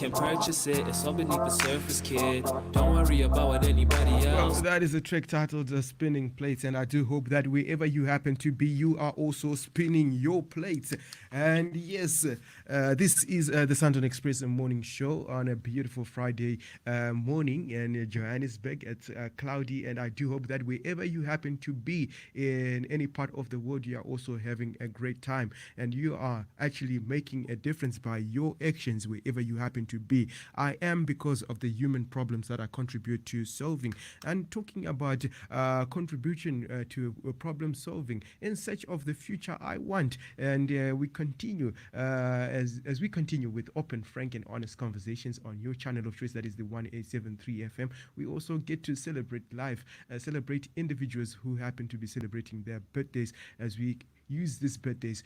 can purchase it. It's all beneath the surface, kid. Don't worry about what anybody else. Well, that is a track titled Spinning Plates, and I do hope that wherever you happen to be, you are also spinning your plates. And yes, this is the Santon Express morning show on a beautiful Friday morning in Johannesburg. It's cloudy, and I do hope that wherever you happen to be in any part of the world, you are also having a great time, and you are actually making a difference by your actions wherever you happen to be. I am because of the human problems that I contribute to solving. And talking about contribution to problem solving in search of the future I want. And we continue as we continue with open, frank, and honest conversations on your channel of choice, that is the 1873 FM. We also get to celebrate life, celebrate individuals who happen to be celebrating their birthdays, as we use these birthdays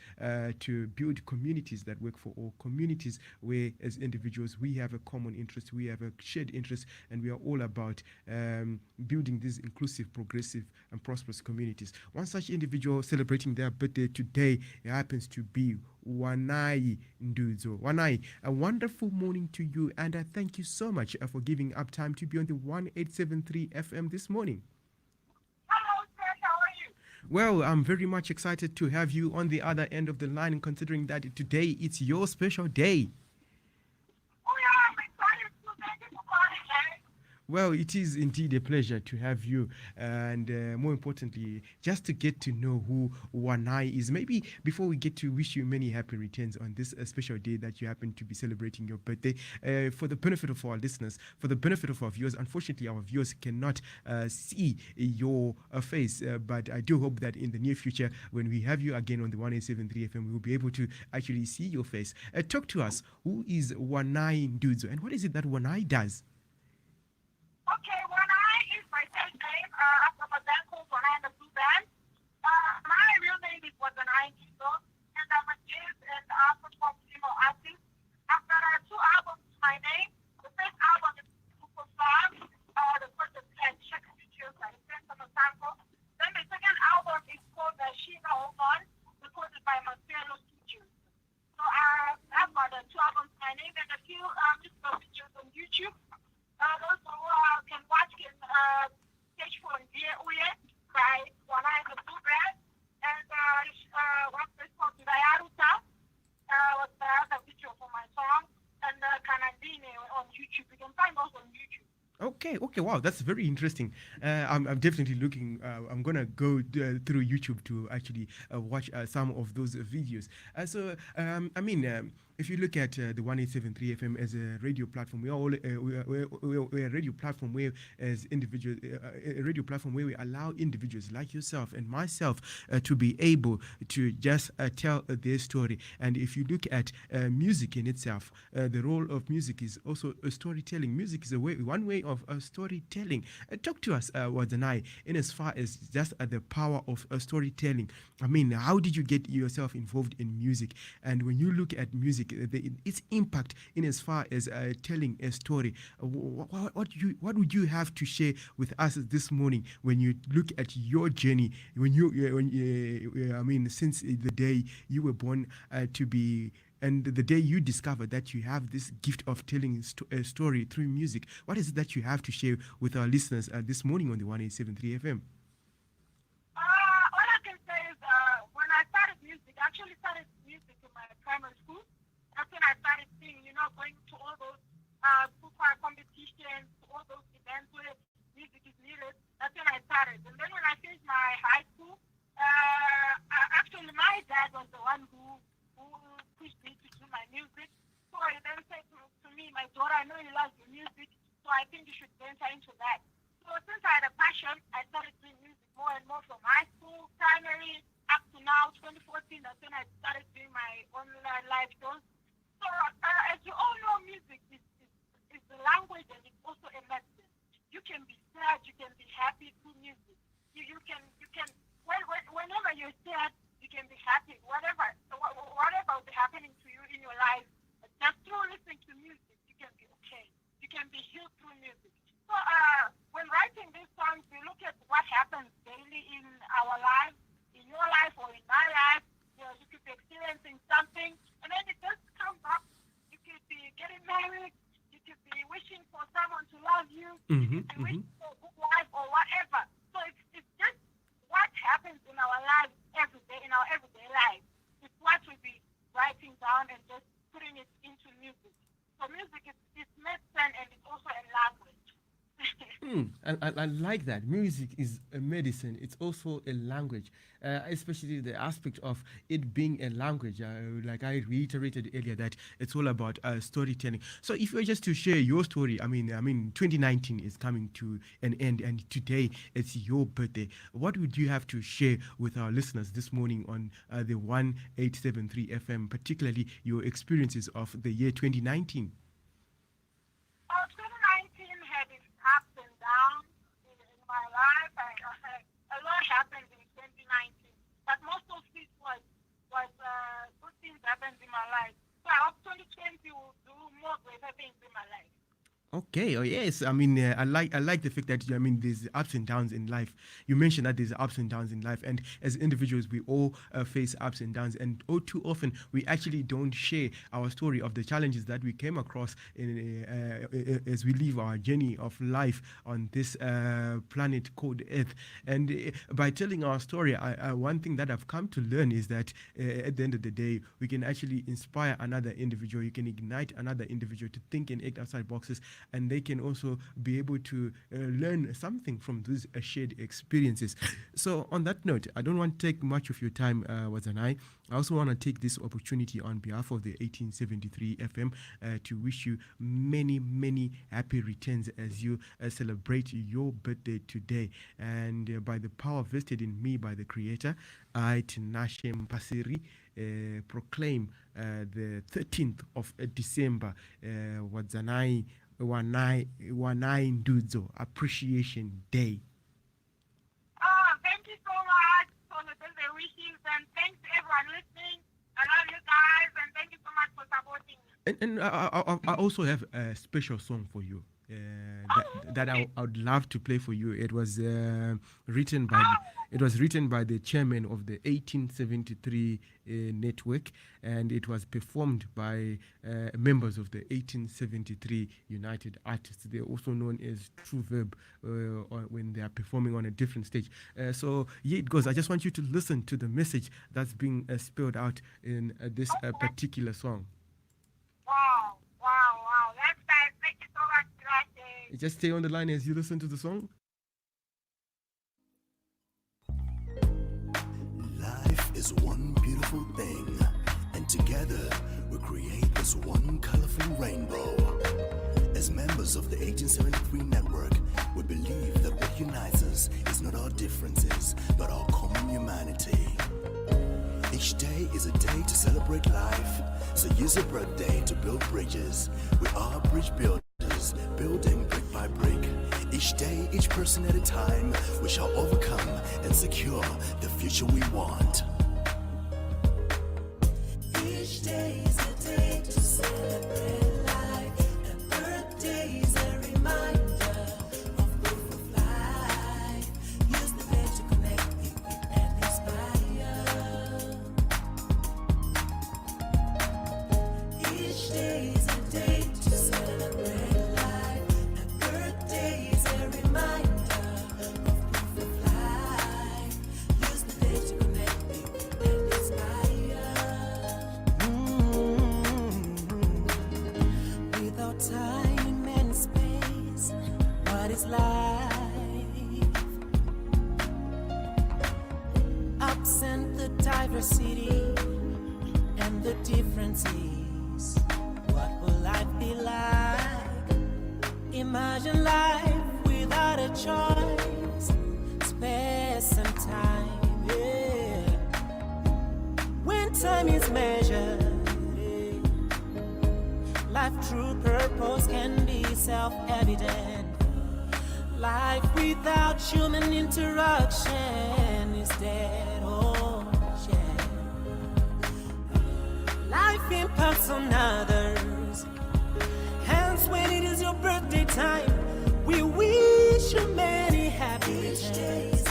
to build communities that work for all, communities where as individuals we have a common interest, we have a shared interest, and we are all about building these inclusive, progressive, and prosperous communities. One such individual celebrating their birthday today happens to be Wanai Ndudzo. Wanai, a wonderful morning to you, and I thank you so much for giving up time to be on the 1873 FM this morning. Well, I'm very much excited to have you on the other end of the line, considering that today it's your special day. Well, it is indeed a pleasure to have you, and more importantly, just to get to know who Wanai is. Maybe before we get to wish you many happy returns on this special day that you happen to be celebrating your birthday, for the benefit of our listeners, for the benefit of our viewers, unfortunately our viewers cannot see your face, but I do hope that in the near future, when we have you again on the 1873 FM, we will be able to actually see your face. Talk to us. Who is Wanai Ndudzo, and what is it that Wanai does? Okay, Wanai is my first name. I'm from a band called Wanai and the Blue Band. My real name is Wanai Ndudzo, and I'm a jazz and Afro-pop female artist. I've got two albums to my name. The first album is Super Farm. The first is Check Features, I sent them a sample. Then the second album is called Shiva Hold On, recorded by Marcelo Studios. So I've got two albums to my name and a few musical videos on YouTube. Those who can watch can search for Dear Uye by Wanai the Blue Band, and what's this called Ndayaruta was the other video for my song, and Kanandine on YouTube. You can find those on YouTube. Okay, wow, that's very interesting. I'm definitely looking. I'm gonna go through YouTube to actually watch some of those videos. If you look at the 1873 FM as a radio platform, we're a radio platform where, as individuals, a radio platform where we allow individuals like yourself and myself to be able to just tell their story. And if you look at music in itself, the role of music is also a storytelling. Music is one way of storytelling. Talk to us, Wanai, in as far as just the power of storytelling. I mean, how did you get yourself involved in music? And when you look at music, its impact in as far as telling a story, what would you have to share with us this morning when you look at your journey, since the day you were born to be, and the day you discovered that you have this gift of telling a story through music? What is it that you have to share with our listeners this morning on the 1873 FM? All I can say is when I started music, I actually started music in my primary school. That's when I started singing, going to all those school choir competitions, all those events where music is needed. That's when I started. And then when I finished my high school, actually my dad was the one who pushed me to do my music. So he then said to me, my daughter, I know you love your music, so I think you should venture into that. So since I had a passion, I started doing music more and more from high school, primary, up to now, 2014. That's when I started doing my online live shows. So as you all know, music is the language, and it's also a medicine. You can be sad, you can be happy through music. You can whenever you're sad, you can be happy. Whatever is happening to you in your life, just through listening to music, you can be okay. You can be healed through music. So when writing these songs, we look at what happens daily in our lives, in your life or in my life. You could be experiencing something, and then it just comes up. You could be getting married. wishing for someone to love you. You Mm-hmm, could be mm-hmm. wishing for a good life or whatever. So it's just what happens in our lives every day, in our everyday life. It's what we be writing down and just putting it into music. So music is medicine and it's also a language. I like that. Music is a medicine. It's also a language, especially the aspect of it being a language. Like I reiterated earlier, that it's all about storytelling. So, if you were just to share your story, I mean, 2019 is coming to an end, and today it's your birthday. What would you have to share with our listeners this morning on the 1873 FM, particularly your experiences of the year 2019? 2019 had its ups and downs in my life. A lot happened in 2019, but most of it was good things happened in my life. So I hope 2020 will do more greater things in my life. Okay. Oh yes. I like the fact that there's ups and downs in life. You mentioned that there's ups and downs in life, and as individuals, we all face ups and downs, and oh, too often we actually don't share our story of the challenges that we came across as we live our journey of life on this planet called Earth. And by telling our story, one thing that I've come to learn is that at the end of the day, we can actually inspire another individual. You can ignite another individual to think and act outside boxes, and they can also be able to learn something from these shared experiences. So, on that note, I don't want to take much of your time, Wanai. I also want to take this opportunity on behalf of the 1873 FM to wish you many, many happy returns as you celebrate your birthday today. And by the power vested in me by the Creator, I, Tinashe Mpasiri, proclaim the 13th of December, Wanai Ndudzo Appreciation Day. Oh, thank you so much for the birthday wishes, and thanks to everyone listening. I love you guys, and thank you so much for supporting me. And I also have a special song for you. That I would love to play for you. It was written by the chairman of the 1873 network, and it was performed by members of the 1873 United Artists. They're also known as True Verb when they are performing on a different stage. So here it goes. I just want you to listen to the message that's being spelled out in this particular song. Wow. That's nice. Thank you so much, Grace. Just stay on the line as you listen to the song. Life is one beautiful thing, and together we create this one colorful rainbow. As members of the 1873 network, we believe that what unites us is not our differences, but our common humanity. Each day is a day to celebrate life, so use your birthday to build bridges. We are bridge builders, building brick by brick. Each day, each person at a time, we shall overcome and secure the future we want. Each day is a day to celebrate life, and birthday is a reminder of proof of life. Use the day to connect, equip, and inspire. Each day is a day to celebrate life, and birthday is a reminder of proof of life. Use the day to connect, equip, and inspire. Without time and space, what is life? Absent the diversity and the differences, what will life be like? Imagine life without a choice, space and time, yeah. When time is measured, life true purpose can be self-evident. Life without human interaction is dead, oh yeah. Life impacts on others, hence when it is your birthday time, we wish you many happy returns.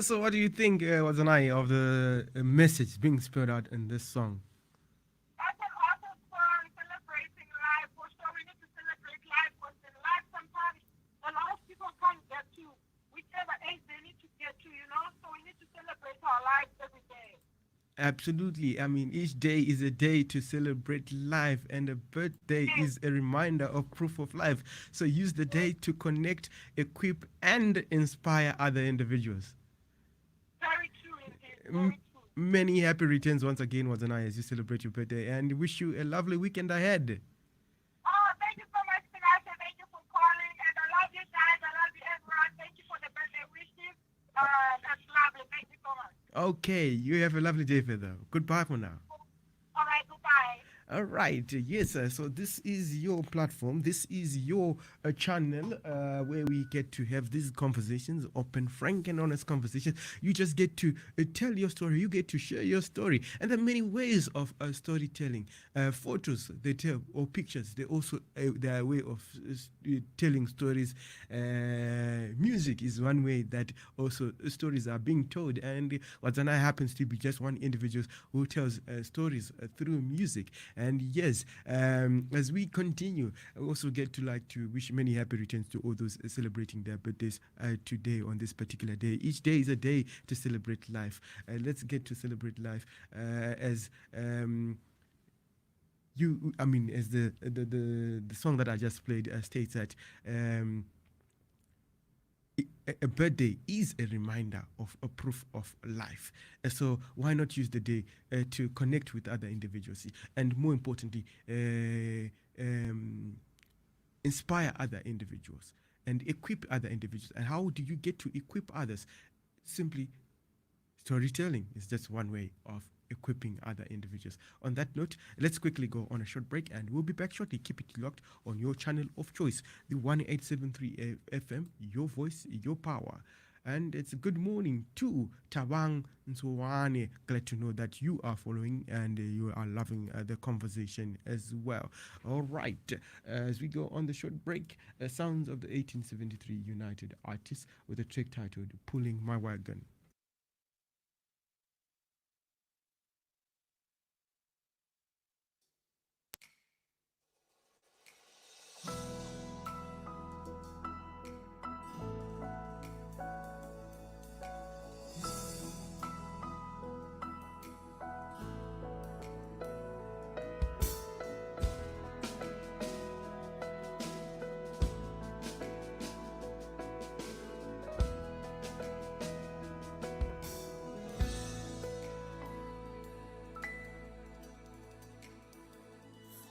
So, what do you think, Wanai, of the message being spelled out in this song? That's an awesome song celebrating life. For sure, we need to celebrate life because in life sometimes a lot of people can't get to whichever age they need to get to, you know. So we need to celebrate our lives every day. Absolutely. I mean, each day is a day to celebrate life, and a birthday is a reminder of proof of life. So, use the day to connect, equip, and inspire other individuals. Very true indeed. M- Very true. Many happy returns once again, Wanai, as you celebrate your birthday, and wish you a lovely weekend ahead. Oh, thank you so much, Sinasha. Thank you for calling. And I love you guys. I love you, everyone. Thank you for the birthday wishes. That's lovely. Thank you so much. Okay, you have a lovely day, further. Goodbye for now. All right, goodbye. All right, yes, so this is your platform, this is your channel where we get to have these conversations, open, frank, and honest conversations. You just get to tell your story, you get to share your story, and there are many ways of storytelling. Photos, they tell, or pictures, they also they are a way of telling stories. Music is one way that also stories are being told, and Wadzana happens to be just one individual who tells stories through music. And yes, as we continue, I also get to like to wish many happy returns to all those celebrating their birthdays today on this particular day. Each day is a day to celebrate life. Let's get to celebrate life as I mean, as the song that I just played states that a birthday is a reminder of a proof of life. So why not use the day to connect with other individuals and more importantly, inspire other individuals and equip other individuals. And how do you get to equip others? Simply storytelling is just one way of equipping other individuals. On that note, let's quickly go on a short break and we'll be back shortly. Keep it locked on your channel of choice, the 1873 FM, your voice, your power. And it's good morning to Tabang Nsuwane. Glad to know that you are following and you are loving the conversation as well. All right, as we go on the short break, sounds of the 1873 United Artists with a track titled Pulling My Wagon.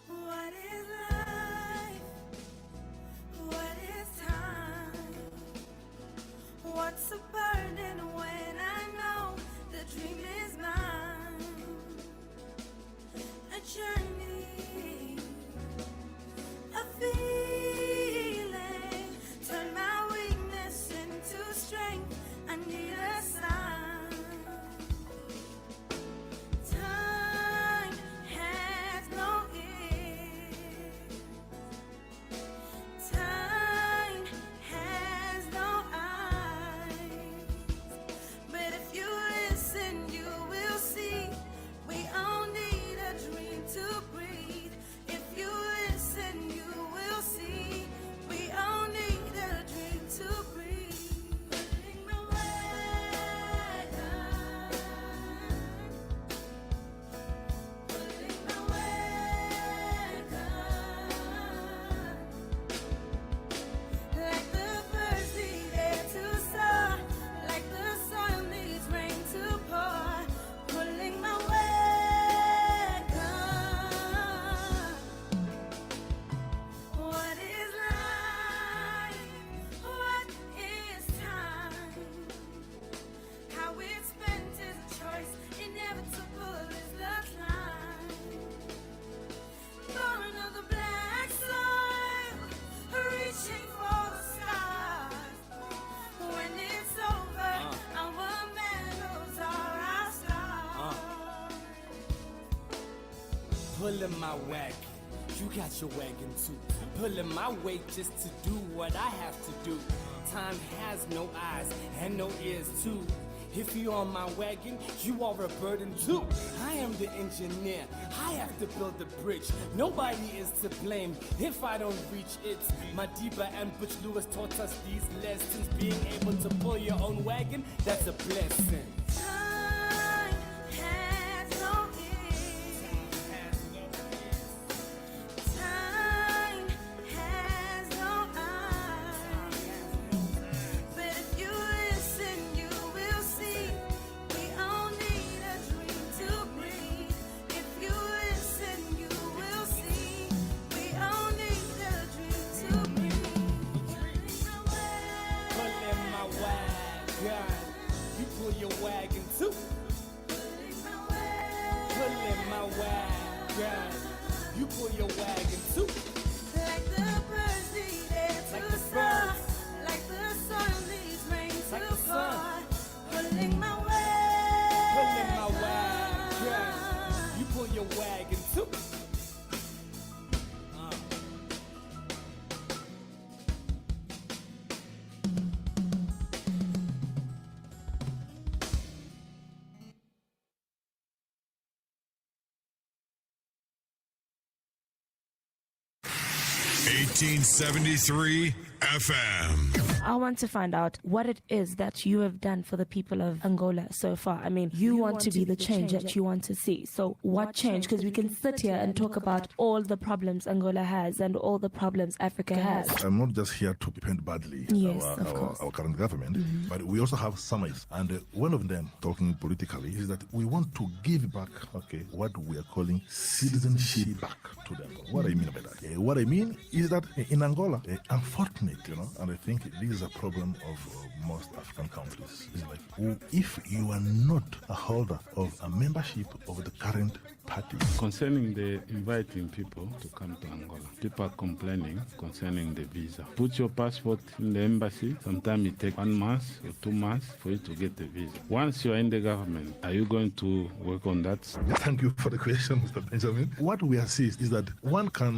What is life? What is time? What's a burden when I know the dream is mine? A journey, a feeling, turn my weakness into strength. I need a sign. Time has no end. Time has no eyes. But if you listen, you will see. We all need a dream to breathe. If you listen, you will see. We all need a dream to breathe. Pulling my wagon. Pulling my wagon. Like the birds need air to soar, like the soil needs rain to pour. Pulling my wagon. What is life? What is time? How it's spent is a choice. Inevitable is the climb. Born of the black soil, reaching for the stars. When it's over, our medals are our stars. Pulling my wagon, you got your wagon too. Pulling my weight just to do what I have to do. Time has no eyes and no ears too. If you're on my wagon, you are a burden too. I am the engineer, I have to build the bridge. Nobody is to blame if I don't reach it. Madiba and Butch Lewis taught us these lessons. Being able to pull your own wagon, that's a blessing. Time has no end. Time has no eyes. But if you listen, you will see. We all need a dream to breathe. If you listen, you will see. We all need a dream to breathe. Pulling my wagon, you pull your wagon too. Pulling my wagon, you pull your wagon too. Like the birds need air Like to the soar. birds. Like the soil needs rain Like to the sun. pour. Pulling my way. Pulling my wagon, you pull your wagon too. $18.73 FM. I want to find out what it is that you have done for the people of Angola so far. I mean, you want to be the change that you want to see. So what change? Because we can sit here and talk about all the problems Angola has and all the problems Africa has. I'm not just here to paint badly Yes, of course. our current government, but we also have summaries. And one of them, talking politically, is that we want to give back, what we are calling citizenship back to them. What I mean by that? What I mean is that in Angola, unfortunately, and I think this is a problem of most African countries, is like, if you are not a holder of a membership of the current party. Concerning the inviting people to come to Angola, people are complaining concerning the visa. Put your passport in the embassy. Sometimes it takes 1 month or 2 months for you to get the visa. Once you are in the government, are you going to work on that? Thank you for the question, Mr. Benjamin. What we assist is that one can